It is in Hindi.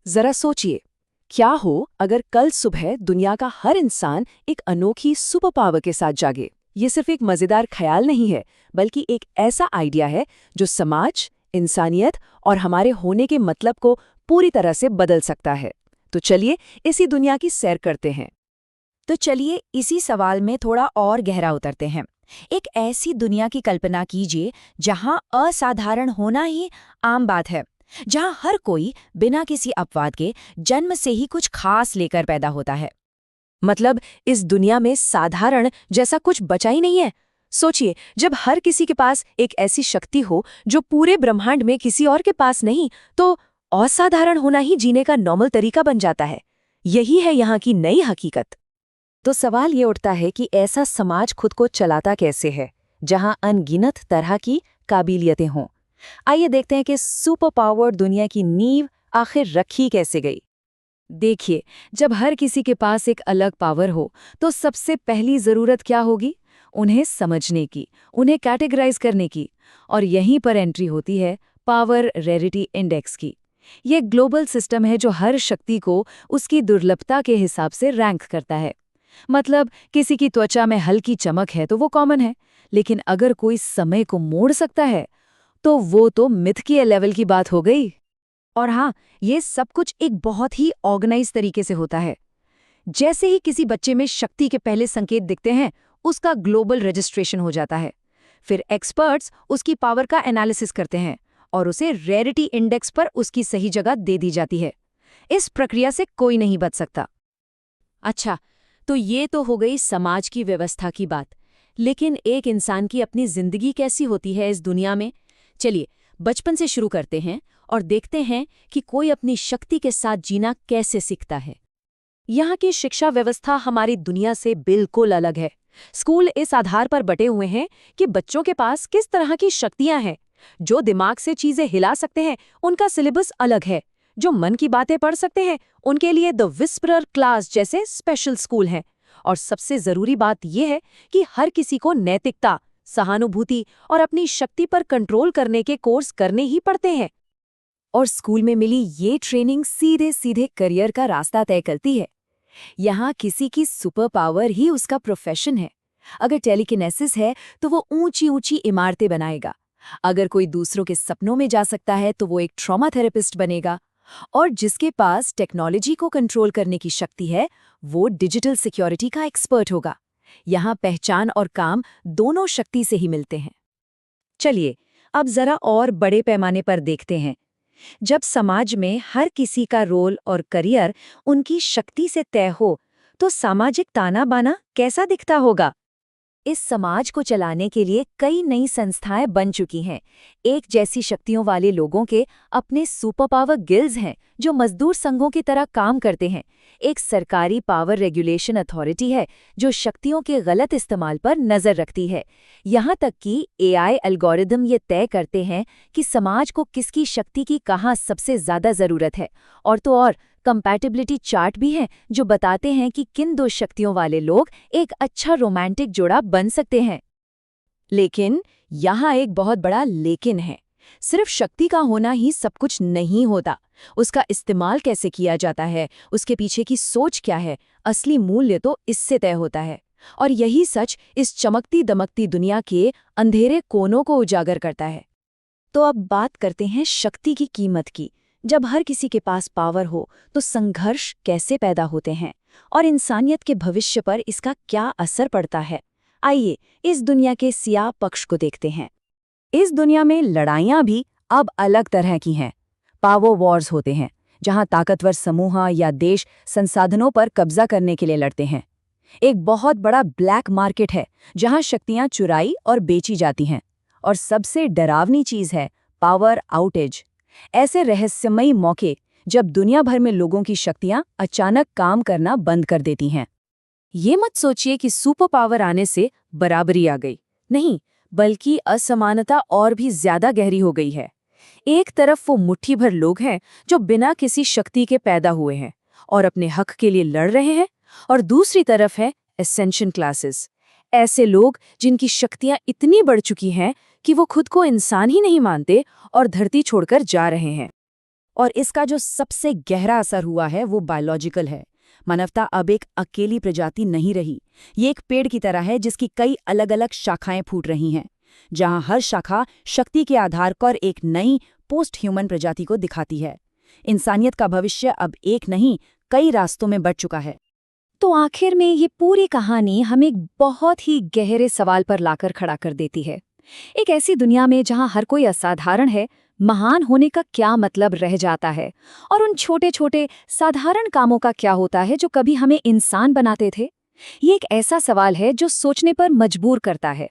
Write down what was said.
जरा सोचिए, क्या हो अगर कल सुबह दुनिया का हर इंसान एक अनोखी सुपर पावर के साथ जागे। ये सिर्फ एक मजेदार ख्याल नहीं है, बल्कि एक ऐसा आइडिया है जो समाज, इंसानियत और हमारे होने के मतलब को पूरी तरह से बदल सकता है। तो चलिए इसी दुनिया की सैर करते हैं। तो चलिए इसी सवाल में थोड़ा और गहरा उतरते हैं। एक ऐसी दुनिया की कल्पना कीजिए जहां असाधारण होना ही आम बात है, जहां हर कोई बिना किसी अपवाद के जन्म से ही कुछ खास लेकर पैदा होता है। मतलब इस दुनिया में साधारण जैसा कुछ बचा ही नहीं है। सोचिए, जब हर किसी के पास एक ऐसी शक्ति हो जो पूरे ब्रह्मांड में किसी और के पास नहीं, तो असाधारण होना ही जीने का नॉर्मल तरीका बन जाता है। यही है यहाँ की नई हकीकत। तो सवाल ये उठता है कि ऐसा समाज खुद को चलाता कैसे है, जहां अनगिनत तरह की काबिलियतें हों। आइए देखते हैं कि सुपर पावर्ड दुनिया की नींव आखिर रखी कैसे गई। देखिए, जब हर किसी के पास एक अलग पावर हो, तो सबसे पहली जरूरत क्या होगी? उन्हें समझने की, उन्हें कैटेगराइज करने की। और यहीं पर एंट्री होती है पावर रेरिटी इंडेक्स की। यह ग्लोबल सिस्टम है जो हर शक्ति को उसकी दुर्लभता के हिसाब से रैंक करता है। मतलब किसी की त्वचा में हल्की चमक है तो वो कॉमन है, लेकिन अगर कोई समय को मोड़ सकता है, तो वो तो मिथ के लेवल की बात हो गई। और हाँ, ये सब कुछ एक बहुत ही ऑर्गेनाइज तरीके से होता है। जैसे ही किसी बच्चे में शक्ति के पहले संकेत दिखते हैं, उसका ग्लोबल रजिस्ट्रेशन हो जाता है। फिर एक्सपर्ट्स उसकी पावर का एनालिसिस करते हैं और उसे रेयरिटी इंडेक्स पर उसकी सही जगह दे दी जाती है। इस प्रक्रिया से कोई नहीं बच सकता। अच्छा, तो ये तो हो गई समाज की व्यवस्था की बात। लेकिन एक इंसान की अपनी जिंदगी कैसी होती है इस दुनिया में? चलिए बचपन से शुरू करते हैं और देखते हैं कि कोई अपनी शक्ति के साथ जीना कैसे सीखता है। यहाँ की शिक्षा व्यवस्था हमारी दुनिया से बिल्कुल अलग है। स्कूल इस आधार पर बटे हुए हैं कि बच्चों के पास किस तरह की शक्तियां हैं। जो दिमाग से चीजें हिला सकते हैं, उनका सिलेबस अलग है। जो मन की बातें पढ़ सकते हैं, उनके लिए द विस्परर क्लास जैसे स्पेशल स्कूल हैं। और सबसे जरूरी बात यह है कि हर किसी को नैतिकता, सहानुभूति और अपनी शक्ति पर कंट्रोल करने के कोर्स करने ही पड़ते हैं। और स्कूल में मिली ये ट्रेनिंग सीधे सीधे करियर का रास्ता तय करती है। यहाँ किसी की सुपर पावर ही उसका प्रोफेशन है। अगर टेलीकिनेसिस है तो वो ऊंची ऊंची इमारतें बनाएगा। अगर कोई दूसरों के सपनों में जा सकता है तो वो एक ट्रॉमा थेरेपिस्ट बनेगा। और जिसके पास टेक्नोलॉजी को कंट्रोल करने की शक्ति है, वो डिजिटल सिक्योरिटी का एक्सपर्ट होगा। यहाँ पहचान और काम दोनों शक्ति से ही मिलते हैं। चलिए अब जरा और बड़े पैमाने पर देखते हैं। जब समाज में हर किसी का रोल और करियर उनकी शक्ति से तय हो, तो सामाजिक ताना बाना कैसा दिखता होगा? इस समाज को चलाने के लिए कई नई संस्थाएं बन चुकी हैं। एक जैसी शक्तियों वाले लोगों के अपने सुपर पावर गिल्ड्स हैं जो मजदूर संघों की तरह काम करते हैं। एक सरकारी पावर रेगुलेशन अथॉरिटी है जो शक्तियों के गलत इस्तेमाल पर नजर रखती है। यहाँ तक कि एआई एल्गोरिदम ये तय करते हैं कि समाज को किसकी शक्ति की कहाँ सबसे ज्यादा जरूरत है। और तो और कंपैटिबिलिटी चार्ट भी हैं जो बताते हैं कि किन दो शक्तियों वाले लोग एक अच्छा रोमांटिक जोड़ा बन सकते हैं। लेकिन यहाँ एक बहुत बड़ा लेकिन है। सिर्फ शक्ति का होना ही सब कुछ नहीं होता। उसका इस्तेमाल कैसे किया जाता है, उसके पीछे की सोच क्या है, असली मूल्य तो इससे तय होता है। और यही सच इस चमकती दमकती दुनिया के अंधेरे कोनों को उजागर करता है। तो अब बात करते हैं शक्ति की कीमत की। जब हर किसी के पास पावर हो, तो संघर्ष कैसे पैदा होते हैं और इंसानियत के भविष्य पर इसका क्या असर पड़ता है? आइए इस दुनिया के सियाह पक्ष को देखते हैं। इस दुनिया में लड़ाइयाँ भी अब अलग तरह की हैं। पावर वॉर्स होते हैं, जहां ताकतवर समूह या देश संसाधनों पर कब्जा करने के लिए लड़ते हैं। एक बहुत बड़ा ब्लैक मार्केट है, जहां शक्तियां चुराई और बेची जाती हैं। और सबसे डरावनी चीज है पावर आउटेज। ऐसे रहस्यमयी मौके जब दुनिया भर में लोगों की शक्तियां अचानक काम करना बंद कर देती हैं। ये मत सोचिए कि सुपर पावर आने से बराबरी आ गई। नहीं, बल्कि असमानता और भी ज्यादा गहरी हो गई है। एक तरफ वो मुट्ठी भर लोग हैं जो बिना किसी शक्ति के पैदा हुए हैं और अपने हक के लिए लड़ रहे हैं, और दूसरी तरफ है एसेंशियल क्लासेस। ऐसे लोग जिनकी शक्तियां इतनी बढ़ चुकी हैं कि वो खुद को इंसान ही नहीं मानते और धरती छोड़कर जा रहे हैं। और इसका जो सबसे गहरा असर हुआ है वो बायोलॉजिकल है। मानवता अब एक अकेली प्रजाति नहीं रही। ये एक पेड़ की तरह है जिसकी कई अलग अलग शाखाएं फूट रही हैं, जहां हर शाखा शक्ति के आधार पर एक नई पोस्ट ह्यूमन प्रजाति को दिखाती है। इंसानियत का भविष्य अब एक नहीं, कई रास्तों में बढ़ चुका है। तो आखिर में ये पूरी कहानी हमें एक बहुत ही गहरे सवाल पर लाकर खड़ा कर देती है। एक ऐसी दुनिया में जहां हर कोई असाधारण है, महान होने का क्या मतलब रह जाता है, और उन छोटे छोटे साधारण कामों का क्या होता है जो कभी हमें इंसान बनाते थे। ये एक ऐसा सवाल है जो सोचने पर मजबूर करता है।